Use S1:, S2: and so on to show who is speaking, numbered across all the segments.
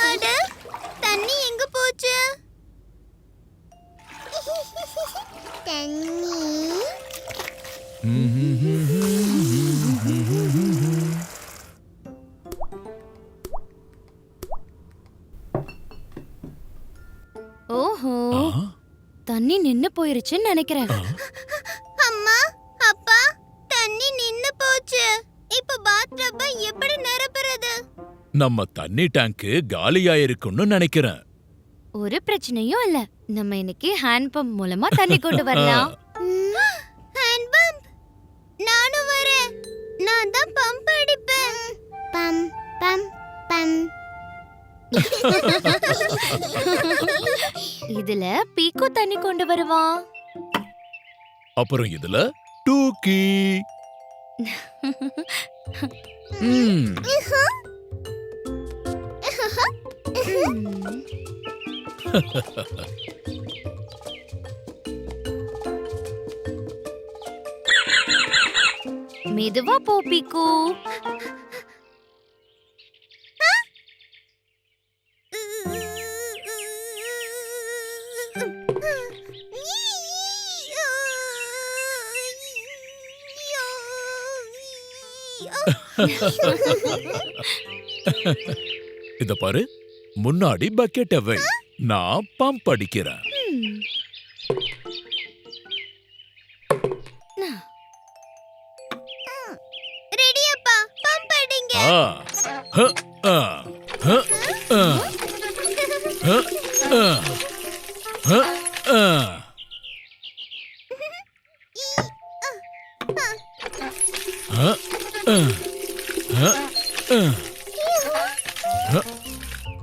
S1: அட, தண்ணி எங்க போச்சு? தண்ணி
S2: ஓஹோ, தண்ணி நின்னு போயிருச்சுன்னு நினைக்கிறேன்.
S1: அம்மா, அப்பா, தண்ணி நின்னு போச்சு. இப்ப பாத்டப்ப எப்படி நிரப்புறது?
S3: நம்ம தண்ணி டேங்க் காலியாயிருக்குன்னு நினைக்கிறேன்.
S2: ஒரு பிரச்சனையும் இல்ல. நம்ம இன்னைக்கு ஹேண்ட் பம்ப் மூலமா தண்ணி கொண்டு வரலாம்.
S1: Hand pump. நானும் வரேன். நான் தான் பம்ப் அடிப்பேன். பம் பம் பம்.
S2: இதுல பீக்கு தண்ணி கொண்டு வருவான்.
S3: அப்புறம் இதுல டூக்கி. ம்,
S2: மெதுவா போ பீக்கு.
S3: இத பாரு, முன்னாடி பக்கெட்டை வை, நான் பம்ப் அடிக்கிறேன்.
S1: ரெடி அப்பா, பம்ப் அடிங்க.
S3: ஆ, ஹ, ஆ, ஹ, ஆ, ஹ, ஆ, ஹ, ஆ. ஹ, ஆ, ஹ, ஆ, ஹ,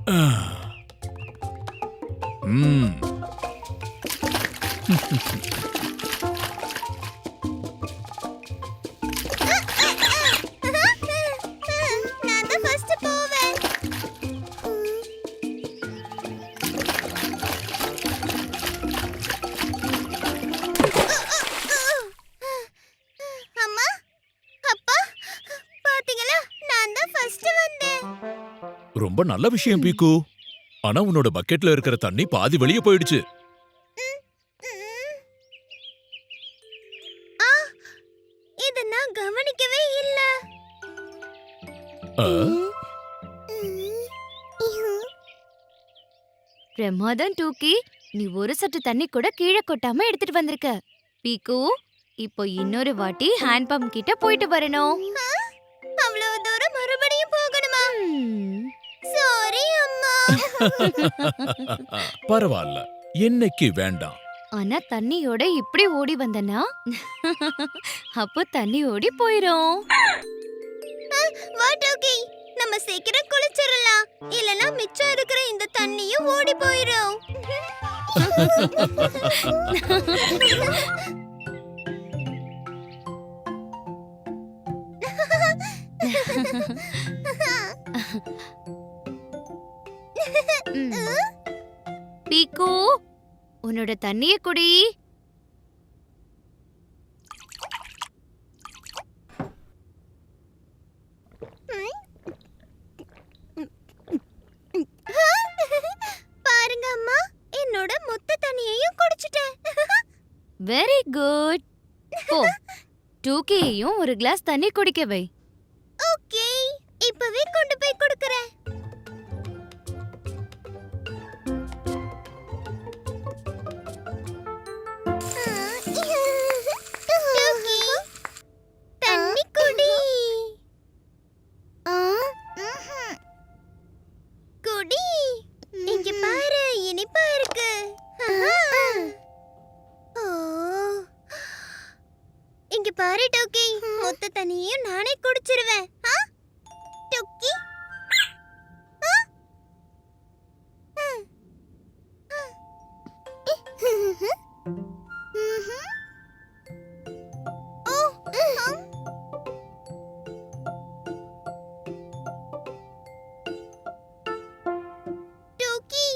S3: ஆ. ம்.
S1: நான் தான் ஃபர்ஸ்ட் போவேன். அம்மா, அப்பா, பாத்தீங்களா? நான் தான் ஃபர்ஸ்ட் வந்தேன்.
S3: ரொம்ப நல்ல விஷயம் பீக்கு. ஆனா உன்னோட பக்கெட்ல இருக்கிற தண்ணி பாதி வெளியே போயிடுச்சு.
S1: ஆ, இத நான் கவனிக்கவே இல்ல.
S3: ஆ,
S2: பிரமாதம் டூக்கி. நீ ஒரு சொட்டு தண்ணி கூட கீழே கொட்டாம எடுத்துட்டு வந்திருக்க. பீக்கு, இப்போ இன்னொரு வாட்டி ஹேண்ட் பம்ப் கிட்ட போயிட்டு வரணும்.
S1: அவ்வளவு தூரம் மறுபடியும் போகணுமா?
S2: ம்.
S1: சாரி அம்மா.
S3: பரவாயில்ல, என்னைக்கு வேண்டாம்.
S2: ஆனா தண்ணியோட இப்படி ஓடி வந்தனா அப்போ தண்ணி ஓடி போயிரும்.
S1: வாட் ஓகே, நம்ம சீக்கிரம் குளிச்சிரலாம். இல்லனா மிச்சம் இருக்கிற இந்த தண்ணியும் ஓடி போயிடும்.
S2: பீக்கு, உன்னோட தண்ணிய குடி.
S1: பாருங்க அம்மா, என்னோட மொத்த தண்ணியையும் குடிச்சிட்டேன்.
S2: Very good. போ, டூக்கியையும் ஒரு கிளாஸ் தண்ணி குடிக்க வை.
S1: ஓகே, இப்பவே கொண்டு போய் கொடுக்கறேன். டூக்கி, தண்ணி குடி. குடி. இங்க பாரு, இனிப்பா இருக்கு. ஓ, இங்க பாரு டோக்கி, மொத்த தண்ணியையும் நானே குடிச்சிருவேன். டோக்கி, டோக்கி,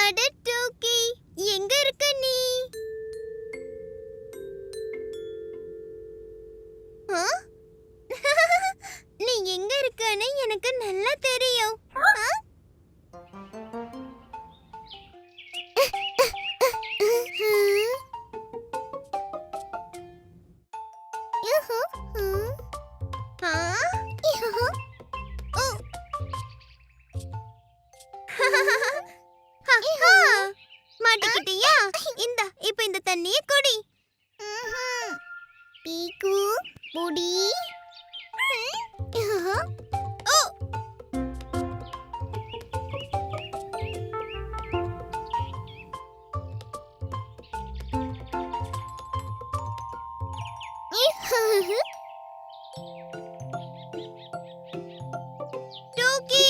S1: அட டோக்கி, எங்க இருக்க நீ? எல்லாம் தெரியும். மாட்டிக்கிட்டியா? இந்த இப்ப இந்த தண்ணிய குடி. பீக்கு புடி. டோக்கி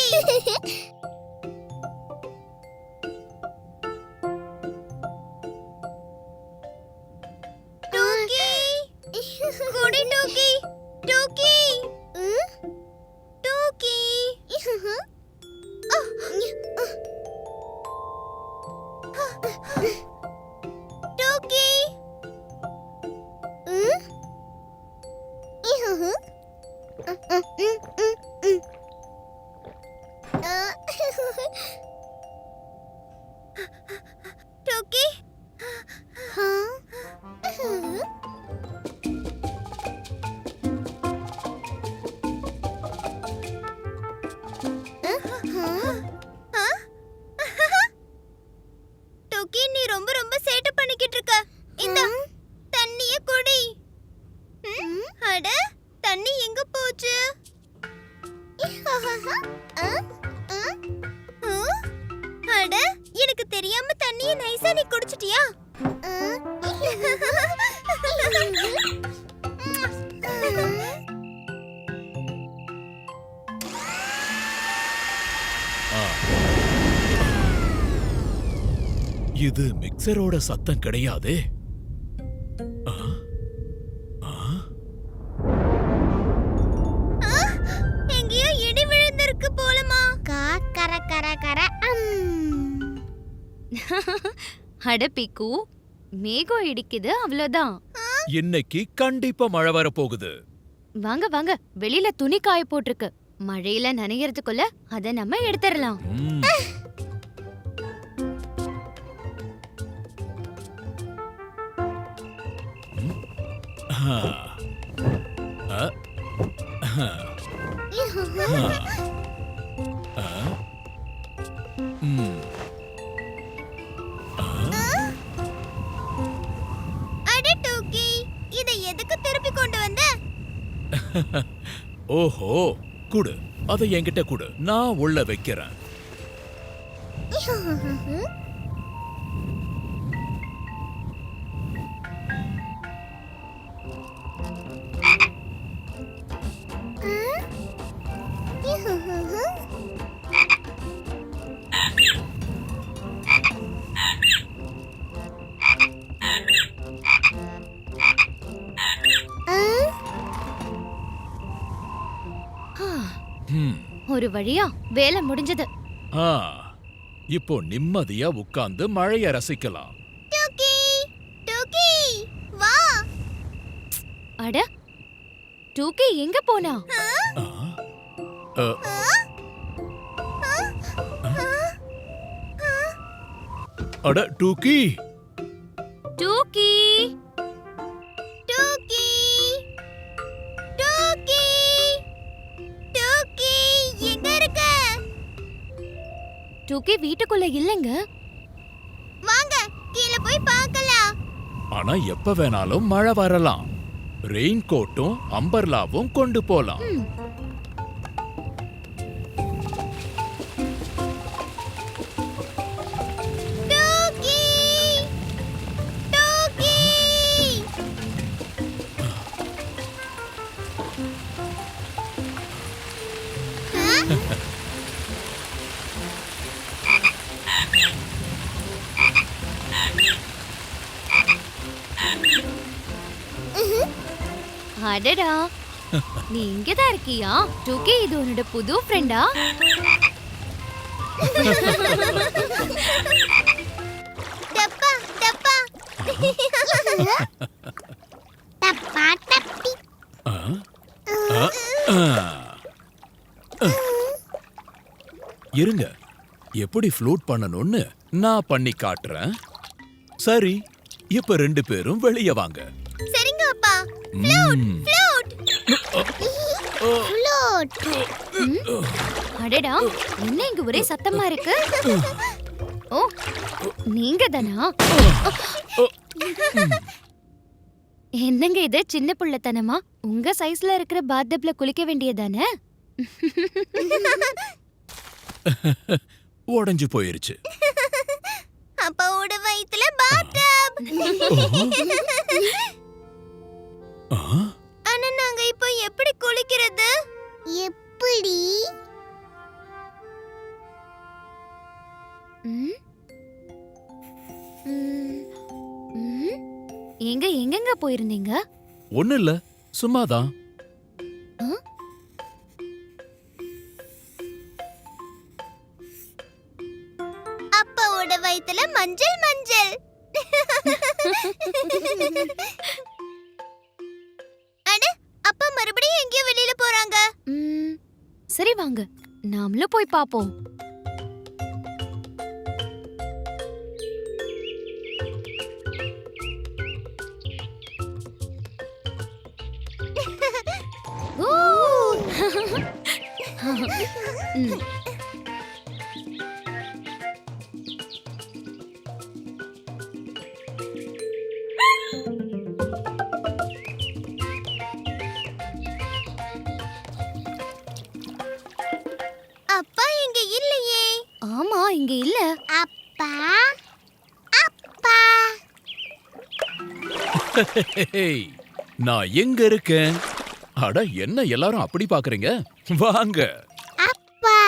S1: குடி டோக்கி. டோக்கி டோக்கி டோக்கி டோக்கி டோக்கி நீ ரொம்ப ரொம்ப சேட்டை பண்ணிக்கிட்டு இருக்க. இந்த தண்ணிய குடி. அட தண்ணி எங்க போச்சு? அட எனக்கு தெரியாம தண்ணிய நைஸா நீ குடிச்சிட்டியா?
S3: இது மிக்சரோட சத்தம் கிடையாதே.
S1: எங்கேயோ இடி விழுந்திருக்கு போலமா. கர கர கர.
S2: அட பீக்கு, மேகம் இடிக்குது அவ்வளவுதான்.
S3: இன்னைக்கு கண்டிப்பா மழை வர போகுது.
S2: வாங்க வாங்க, வெளியில துணி காய போட்டிருக்கு. மழையில நனையறதுக்குள்ள அத நம்ம எடுத்துறலாம்.
S1: அட டோக்கி, இதை எதுக்கு திருப்பி கொண்டு வந்த?
S3: ஓஹோ, குடு. அதை என்கிட்ட குடு, நான் உள்ள வைக்கிறேன்.
S2: ஒரு வழியா வேலை முடிஞ்சது.
S3: இப்போ நிம்மதியா உட்கார்ந்து மழைய ரசிக்கலாம்.
S1: டோக்கி டோக்கி வா.
S2: அட டூக்கி எங்க போனா?
S3: அட டூக்கி
S2: டூக்கி
S1: டோக்கி டோக்கி டோக்கி எங்க இருக்க?
S2: டூக்கி வீட்டுக்குள்ள இல்லங்க.
S1: வாங்க கீழ போய் பார்க்கலாம்.
S3: ஆனா எப்ப வேணாலும் மழை வரலாம். ரெயின் கோட்டும் அம்பர்லாவும் கொண்டு போலாம்.
S1: டோக்கி டோக்கி
S2: அடடா, நீ இங்கதான் இருக்கியா? டூக்கி, இது உன்னோட புது ஃப்ரெண்டா?
S1: டப்பா டப்பா டப்பா டப்பி.
S3: இருங்க, எப்படி ஃப்ளூட் பண்ணணும்னு நான் பண்ணி காட்டுறேன். சரி, இப்ப 2 பேரும் வெளியே வாங்க.
S1: சரிங்க அப்பா.
S3: ம்.
S1: ஃப்ளூட். ஃப்ளூட்.
S2: அடடா, என்ன இங்க ஒரே சத்தமா இருக்கு? ஓ, நீங்க தானா? என்னங்க இது சின்ன புள்ளத்தனமா? உங்க சைஸ்ல இருக்கிற பாத்டப்ல குளிக்க வேண்டியதானே?
S3: உடைஞ்சு போயிருச்சு.
S1: அப்பாவோட வயித்துல பாத்டப்.
S3: ஆ?
S1: ஆனா நாங்க இப்போ எப்படி குளிக்கிறது? எப்படி?
S2: ம்? ம், ம். எங்கெங்க போயிருந்தீங்க?
S3: ஒண்ணு இல்ல, சும்மாதான்.
S1: அப்பாவோட வயித்துல மஞ்சள் மஞ்சள். அட, அப்பா மறுபடியும் எங்கேயோ வெளியில போறாங்க.
S2: ம், சரி வாங்க, நாமளும் போய் பாப்போம். ஓ! ம்.
S1: அப்பா இங்க இல்லையே.
S2: ஆமா, இங்க இல்ல.
S1: அப்பா அப்பா.
S3: ஹேய், நான் எங்க இருக்கேன்? அட, என்ன எல்லாரும் அப்படி பாக்குறீங்க? வாங்க.
S1: அப்பா.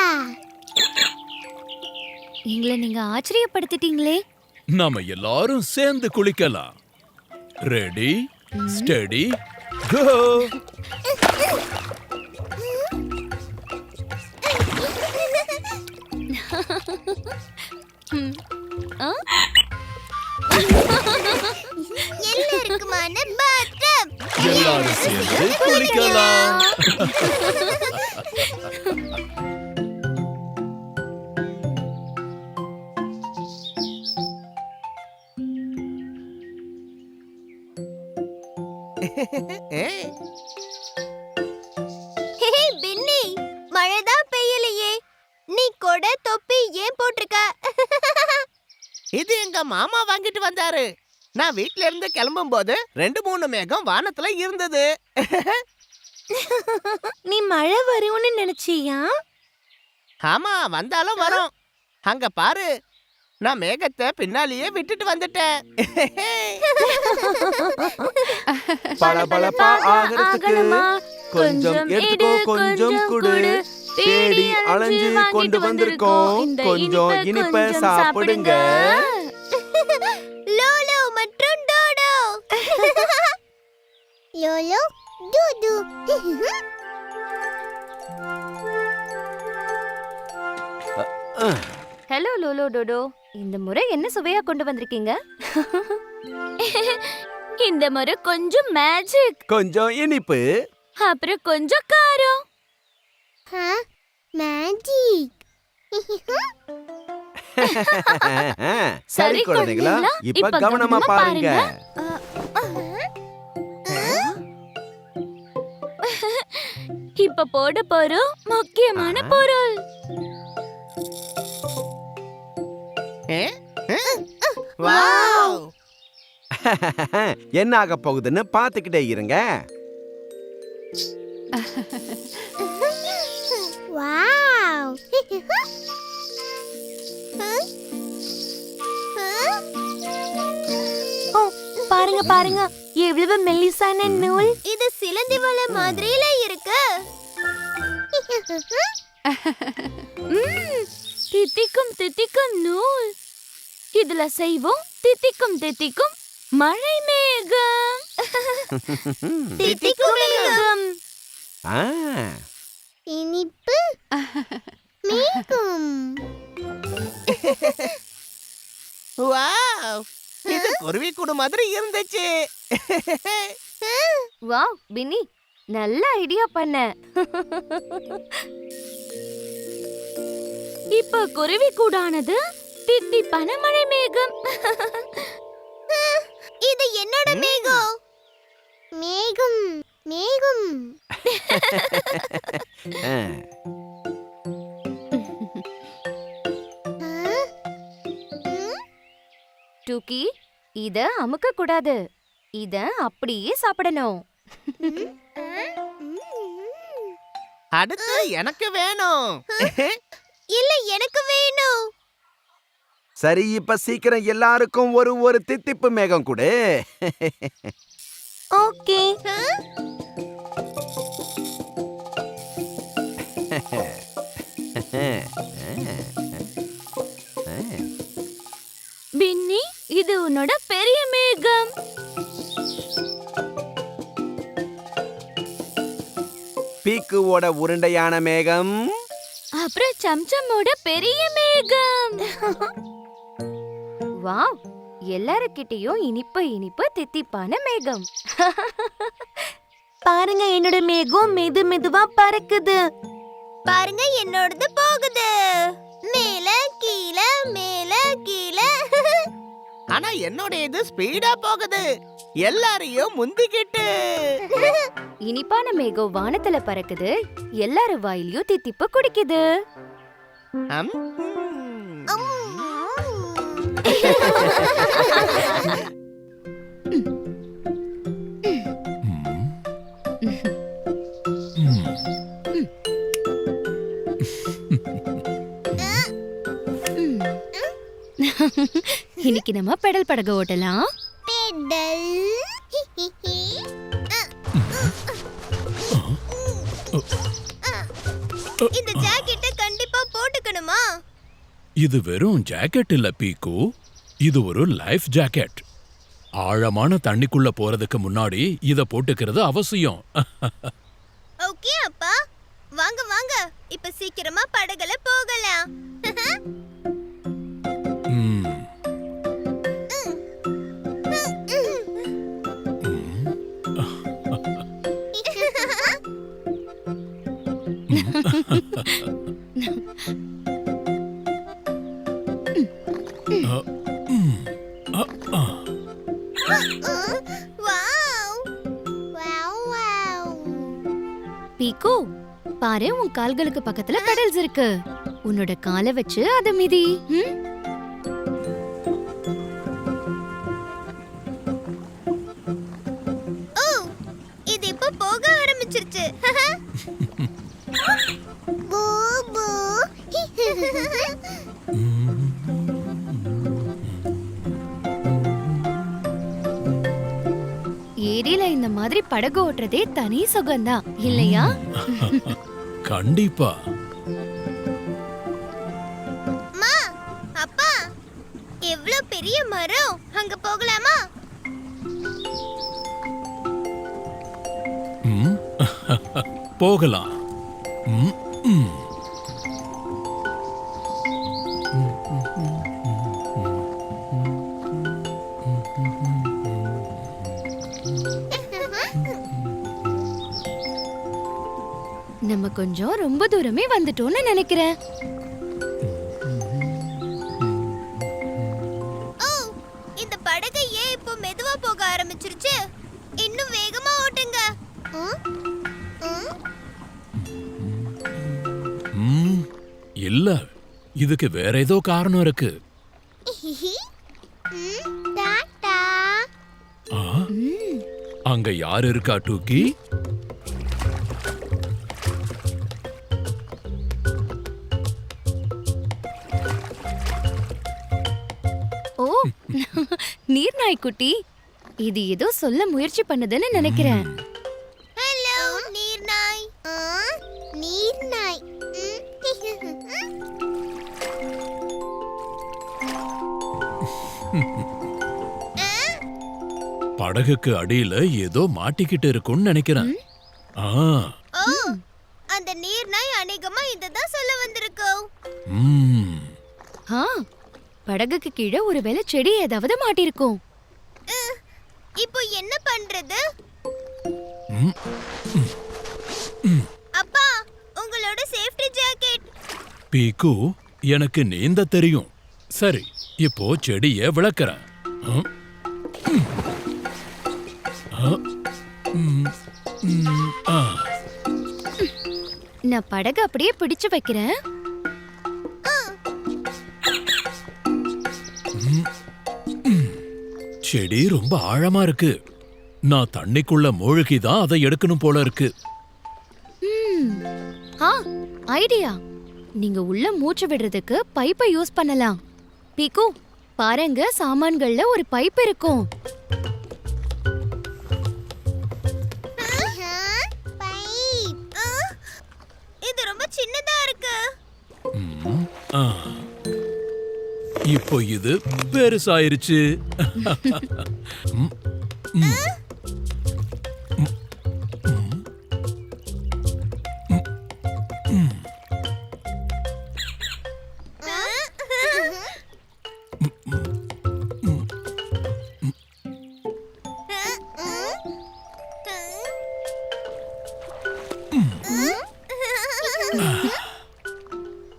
S2: எங்களை நீங்க ஆச்சரியப்படுத்திட்டீங்களே.
S3: நாம எல்லாரும் சேர்ந்து குளிக்கலாம். ரெடி, ஸ்டெடி, கோ.
S2: ம். ஆ?
S1: எல்லாருக்குமான பாத்டப்.
S3: எல்லாரும் சேர்ந்து குளிக்கலாம்.
S1: ஹே பின்னி, மழைதான் பெய்யலையே. நீ கொடை தொப்பி ஏன் போட்டிருக்க?
S4: இது எங்க மாமா வாங்கிட்டு வந்தாரு. நான் வீட்ல இருந்து கிளம்பும் போது 2-3 மேகம் வானத்துல இருந்தது.
S1: நீ மழை வரும்னு நினைச்சியா?
S4: ஆமா, வந்தாலும் வரும். அங்க பாரு, நான் மேகத்தை பின்னாலேயே விட்டுட்டு வந்துட்டேன்.
S5: பளபளப்பா ஆகிறதுக்கு கொஞ்சம் எடுத்துக்கோ, கொஞ்சம் குடு. தேடி அலைஞ்சு கொண்டு வந்திருக்கோம், கொஞ்சம் இனிப்ப சாப்பிடுங்க.
S1: லோலோ மற்றும் டோடோ. லோலோ டூடு.
S2: ஹலோ லோலோ டோடோ, இந்த முறை என்ன சுவையா கொண்டு வந்திருக்கீங்க? இந்த முறை கொஞ்சம் மேஜிக்,
S5: கொஞ்சம் இனிப்பு.
S2: அப்புறம் கொஞ்சம் காரம்.
S1: மேஜிக்.
S5: சரி குழந்தைகளா, இப்ப கவனமா பாருங்க.
S2: இப்ப போட போறோம் முக்கியமான பொருள்.
S4: வாவ்!
S5: என்ன ஆக போகுதுன்னு பாத்துக்கிட்டே இருங்க.
S1: வாவ்.
S2: பாருங்க பாருங்க, எவ்வளவு மெல்லிசான நூல்.
S1: இது சிலந்தி வலை மாதிரில இருக்கு.
S2: தித்திக்கும் தித்திக்கும் நூல். இதுல செய்வோம் தித்திக்கும் தித்திக்கும் மழை மேகம்.
S1: தித்திக்கும் மேகம்.
S5: ஆ,
S1: இனிப்பு மேகம்.
S4: வாவ்! இது குருவி கூடு மாதிரி இருந்துச்சு.
S2: வாவ் பின்னி, நல்ல ஐடியா பண்ண. இப்ப குருவி கூடானது தித்திப்பான மழை மேகம்.
S1: இது என்னோட மேகம். மேகம் மேகம்.
S5: ஆ.
S2: டூக்கி, இத அமுக்க கூடாது. இத அப்படியே சாப்பிடணும்.
S4: அடுத்து எனக்கு வேணும்.
S1: இல்ல எனக்கு வேணும்.
S5: சரி, இப்ப சீக்கிரம் எல்லாருக்கும் ஒரு ஒரு தித்திப்பு மேகம் கொடு.
S1: ஓகே.
S2: பின்னி, இது உன்னோட பெரிய மேகம்.
S5: பீக்குவோட உருண்டையான மேகம்.
S2: அப்புறம் சம்சமோட பெரிய மேகம். வாவ், எல்லாருக்கிட்டயும் இனிப்பு தித்திப்பான மேகம்.
S1: பாருங்க, என்னோட மேகம் மெதுவா பறக்குது. பாருங்க, என்னோடது போகுது. மேல கீழே மேல கீழே.
S4: ஆனா என்னோட இது ஸ்பீடா போகுது, எல்லாரையும் முந்திக்கிட்டு.
S2: இனிப்பான மேகம் வானத்துல பறக்குது, எல்லாரு வாயிலையும் தித்திப்பு குடிக்குது.
S4: அம்.
S2: இன்னைக்கு நம்ம பெடல் படகு ஓட்டலாம்.
S1: பெடல். இந்த ஜாக்கெட்டை கண்டிப்பா போட்டுக்கணுமா?
S3: இது வெறும் ஜாக்கெட் இல்ல பீக்கு, இது ஒரு லைஃப் ஜாக்கெட். ஆழமான தண்ணிக்குள்ள போறதுக்கு முன்னாடி இத போட்டுக்கிறது அவசியம்.
S1: ஓகே அப்பா, வாங்க வாங்க, இப்ப சீக்கிரமா படகுல போகலாம்.
S3: ம்.
S2: பீக்கு, பாரு, உன் கால்களுக்கு பக்கத்துல பெடல்ஸ் இருக்கு. உன்னோட காலை வச்சு அத மிதி.
S1: ஓ, இது இப்ப போக ஆரம்பிச்சிருச்சு. பூ பூ.
S2: ஏரியில இந்த மாதிரி படகு ஓட்டுறதே தனி சுகம்தான், இல்லையா?
S3: கண்டிப்பா.
S1: அம்மா, அப்பா, எவ்ளோ பெரிய மரம். அங்க போகலாமா?
S3: ம். போகலாம். ம், ம்.
S2: நம்ம கொஞ்சம் ரொம்ப தூரமே வந்துட்டோம்னு நினைக்கிறேன்.
S1: ஓ, இந்த படகு ஏன் இப்போ மெதுவா போக ஆரம்பிச்சிருச்சு? இன்னும் வேகமா ஓட்டுங்க.
S3: ம். இல்ல, இதுக்கு வேற ஏதோ காரணம் இருக்கு.
S1: டாடா.
S3: ஆ? அங்க யார் இருக்கா டூக்கி?
S2: ஓ, நீர்நாய்க்குட்டி, இது ஏதோ சொல்ல முயற்சி பண்ணுதுன்னு நினைக்கிறேன்.
S1: ஹலோ நீர்நாய். நீர்நாய்.
S3: படகுக்கு அடியில ஏதோ மாட்டிக்கிட்டு இருக்கும்னு நினைக்கிறேன். ஆ.
S1: ஓ, அந்த நீர்நாய் அநேகமா இததான் சொல்ல வந்திருக்கோம்.
S3: ம்.
S2: ஆ, படகுக்கு கீழே ஒருவேளை செடி ஏதாவது மாட்டிருக்கும்.
S1: இப்போ என்ன பண்றது?
S3: ம்.
S1: அப்பா, உங்களோட சேஃப்டி ஜாக்கெட்.
S3: பீக்கு, எனக்கு நீந்த தெரியும். சரி, இப்போ செடிய விளக்குறேன். ம், ம். ம், ம், ஆ.
S2: நான் படகு அப்படியே பிடிச்சு வைக்கிறேன்.
S3: செடி ரொம்ப ஆழமா இருக்கு. நான் தண்ணிக்குள்ள மூழ்கி தான் அதை எடுக்கணும் போல இருக்கு.
S2: ஆ, ஐடியா. நீங்க உள்ள மூச்சு விடுறதுக்கு பைப்பை யூஸ் பண்ணலாம். பீக்கு, பாருங்க, சாமான்கள்ல ஒரு பைப் இருக்கும்.
S1: இது ரொம்ப சின்னதா இருக்கு.
S3: ம், ஆ. இப்போ இது பெருசாயிருச்சு. ம், ம்.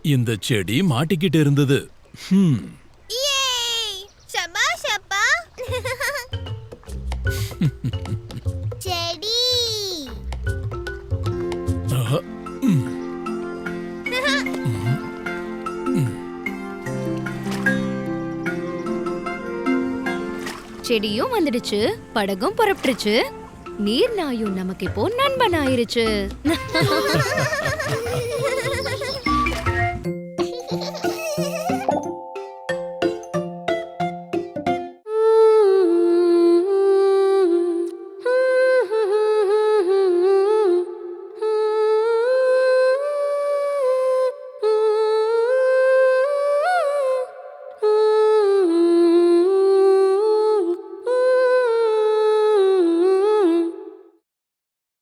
S3: இந்த செடி மாட்டிக்கிட்டு இருந்தது. ஹம்.
S1: ஏய், சபாஷ் அப்பா. செடி.
S3: ஆஹா. ம்.
S2: செடியும் வந்துடுச்சு, படகும் புறப்பட்டுருச்சு. நீர் நாயும் நமக்கு இப்போ நண்பன் ஆயிருச்சு.